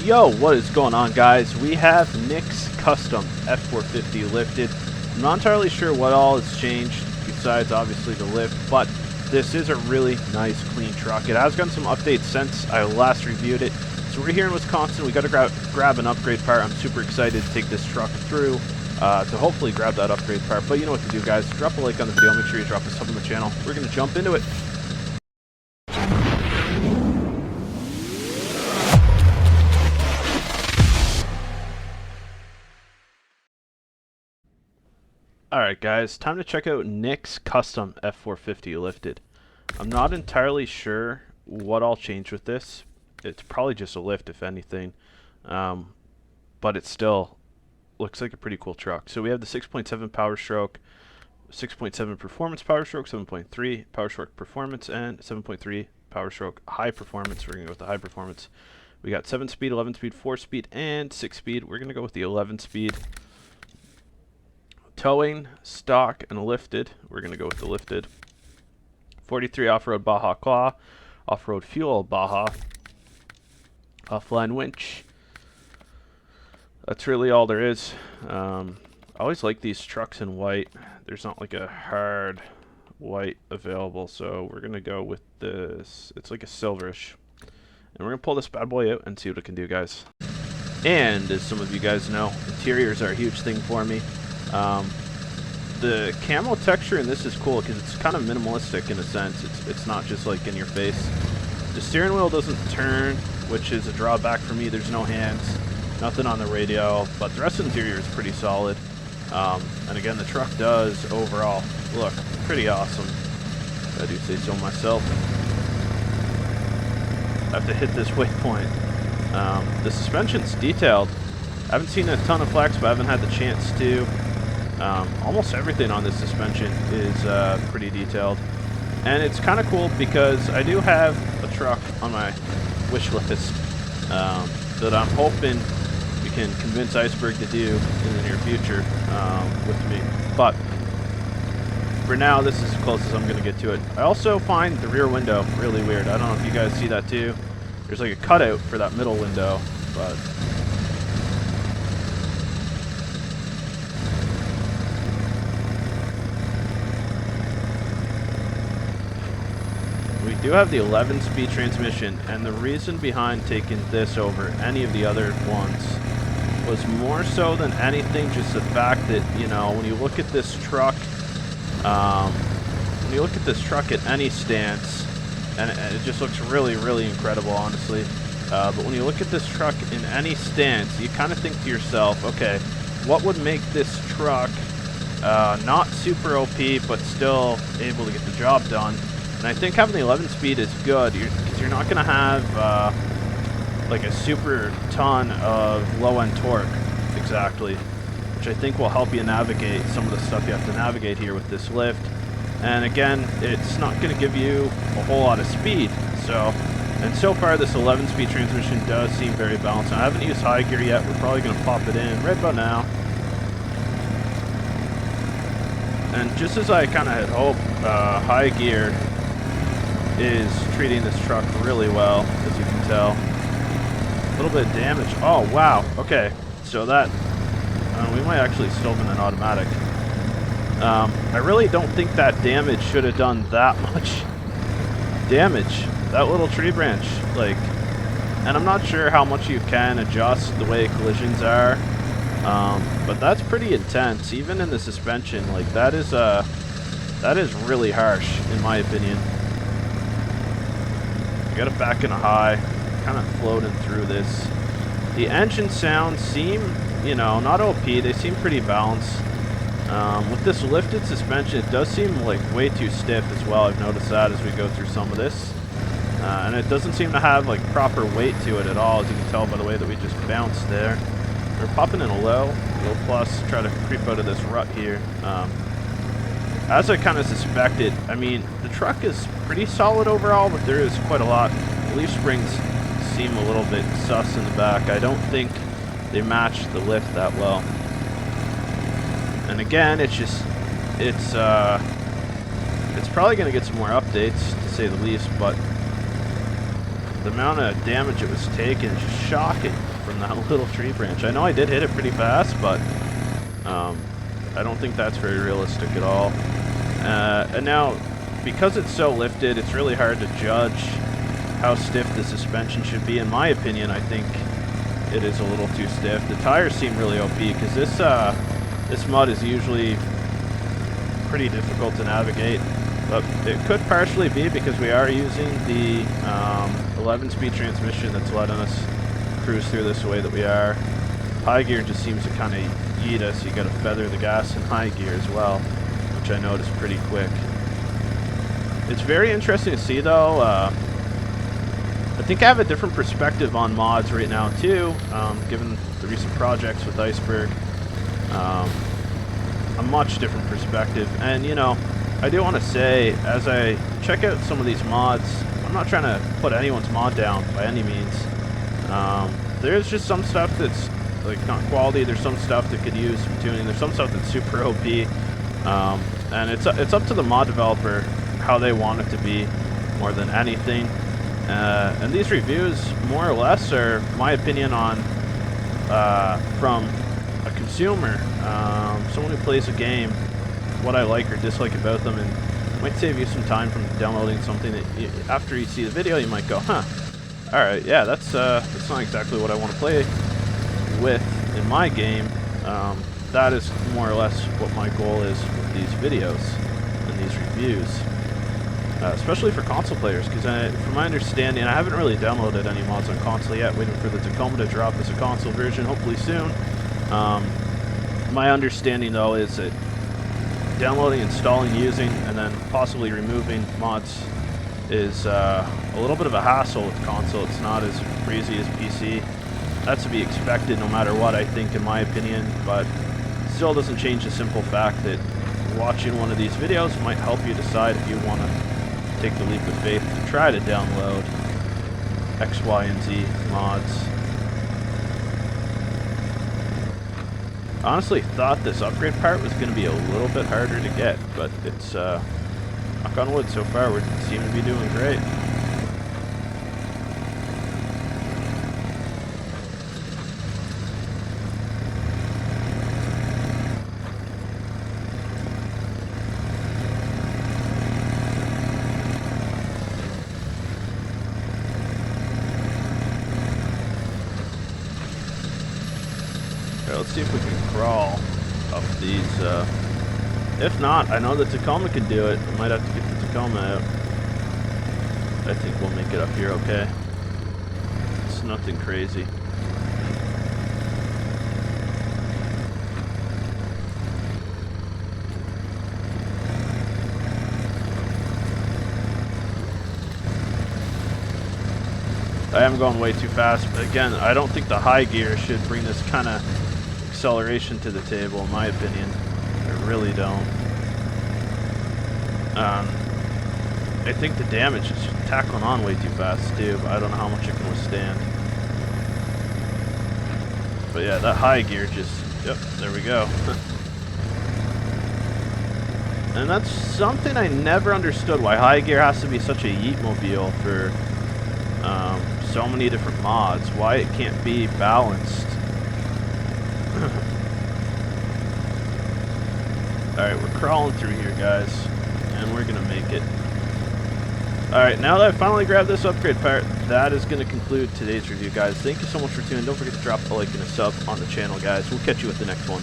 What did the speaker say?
Yo, what is going on, guys? We have NICKS custom F450 lifted. I'm not entirely sure what all has changed besides obviously the lift, but this is a really nice clean truck. It has gotten some updates since I last reviewed it. So we're here in Wisconsin. We got to grab an upgrade part. I'm super excited to take this truck through to hopefully grab that upgrade part. But you know what to do, guys. Drop a like on the video. Make sure you drop a sub on the channel. We're going to jump into it. Alright guys, time to check out NICKS custom F450 lifted. I'm not entirely sure what all changed with this. It's probably just a lift if anything, but it still looks like a pretty cool truck. So we have the 6.7 power stroke, 6.7 performance power stroke, 7.3 power stroke performance, and 7.3 power stroke high performance. We're going to go with the high performance. We got 7 speed, 11 speed, 4 speed, and 6 speed. We're going to go with the 11 speed. Towing, stock, and lifted. We're going to go with the lifted. 43 off-road Baja Claw, off-road fuel Baja, offline winch. That's really all there is. I always like these trucks in white. There's not like a hard white available, so we're going to go with this. It's like a silverish. And we're going to pull this bad boy out and see what it can do, guys. And as some of you guys know, interiors are a huge thing for me. The camo texture in this is cool because it's kind of minimalistic in a sense. It's not just like in your face. The steering wheel doesn't turn, which is a drawback for me. There's no hands, nothing on the radio, but the rest of the interior is pretty solid. And again, the truck does overall look pretty awesome, if I do say so myself. I have to hit this waypoint. The suspension's detailed. I haven't seen a ton of flex, but I haven't had the chance to. Almost everything on this suspension is pretty detailed, and it's kind of cool because I do have a truck on my wish list that I'm hoping we can convince Iceberg to do in the near future with me. But for now, this is as close as I'm going to get to it. I also find the rear window really weird. I don't know if you guys see that too. There's like a cutout for that middle window, but we do have the 11-speed transmission, and the reason behind taking this over any of the other ones was more so than anything just the fact that, you know, when you look at this truck, at any stance, and it just looks really, really incredible, honestly. But when you look at this truck in any stance, you kind of think to yourself, okay, what would make this truck not super OP, but still able to get the job done? And I think having the 11-speed is good, because you're not going to have like a super ton of low-end torque, exactly, which I think will help you navigate some of the stuff you have to navigate here with this lift. And again, it's not going to give you a whole lot of speed. And so far this 11-speed transmission does seem very balanced. Now, I haven't used high gear yet. We're probably going to pop it in right about now. And just as I kind of had hoped, high gear is treating this truck really well, as you can tell. A little bit of damage. Oh, wow. Okay, so that we might actually still been an automatic. I really don't think that damage should have done that much damage. That little tree branch, like, and I'm not sure how much you can adjust the way collisions are, but that's pretty intense, even in the suspension. Like, that is really harsh, in my opinion. Got it back in a high, kind of floating through this. The engine sounds seem, you know, not OP. They seem pretty balanced. With this lifted suspension, it does seem like way too stiff as well. I've noticed that as we go through some of this. And it doesn't seem to have like proper weight to it at all, as you can tell by the way that we just bounced there. We're popping in a low plus, try to creep out of this rut here. As I kind of suspected, I mean, the truck is pretty solid overall, but there is quite a lot. The leaf springs seem a little bit sus in the back. I don't think they match the lift that well. And again, it's probably going to get some more updates, to say the least, but the amount of damage it was taking is just shocking. from that little tree branch. I know I did hit it pretty fast, but I don't think that's very realistic at all. And now, because it's so lifted, it's really hard to judge how stiff the suspension should be. In my opinion, I think it is a little too stiff. The tires seem really OP because this mud is usually pretty difficult to navigate. But it could partially be because we are using the 11-speed transmission that's letting us cruise through this the way that we are. High gear just seems to kind of yeet us. You got to feather the gas in high gear as well, which I noticed pretty quick. It's very interesting to see, though. I think I have a different perspective on mods right now, too, given the recent projects with Iceberg. A much different perspective. And, you know, I do want to say, as I check out some of these mods, I'm not trying to put anyone's mod down by any means. There's just some stuff that's like not quality. There's some stuff that could use some tuning. There's some stuff that's super OP, and it's up to the mod developer how they want it to be more than anything. And these reviews, more or less, are my opinion on from a consumer, someone who plays a game, what I like or dislike about them, and it might save you some time from downloading something that after you see the video you might go, huh, alright, yeah, that's not exactly what I want to play with in my game. That is more or less what my goal is with these videos and these reviews, especially for console players, because from my understanding, I haven't really downloaded any mods on console yet, waiting for the Tacoma to drop as a console version, hopefully soon. My understanding, though, is that downloading, installing, using, and then possibly removing mods is a little bit of a hassle with console. It's not as breezy as PC. That's to be expected no matter what, I think, in my opinion, but still doesn't change the simple fact that watching one of these videos might help you decide if you want to take the leap of faith to try to download X, Y, and Z mods. Honestly thought this upgrade part was going to be a little bit harder to get, but it's, knock on wood, so far we seem to be doing great. Let's see if we can crawl up these. If not, I know the Tacoma can do it. I might have to get the Tacoma out. I think we'll make it up here okay. It's nothing crazy. I am going way too fast, but again, I don't think the high gear should bring this kind of acceleration to the table, in my opinion. I really don't. I think the damage is tackling on way too fast too, but I don't know how much it can withstand. But yeah, that high gear just, yep, there we go. And that's something I never understood, why high gear has to be such a yeet mobile for so many different mods, why it can't be balanced. Alright, we're crawling through here, guys, and we're gonna make it. Alright, now that I finally grabbed this upgrade part, that is gonna conclude today's review, guys. Thank you so much for tuning in. Don't forget to drop a like and a sub on the channel, guys. We'll catch you with the next one.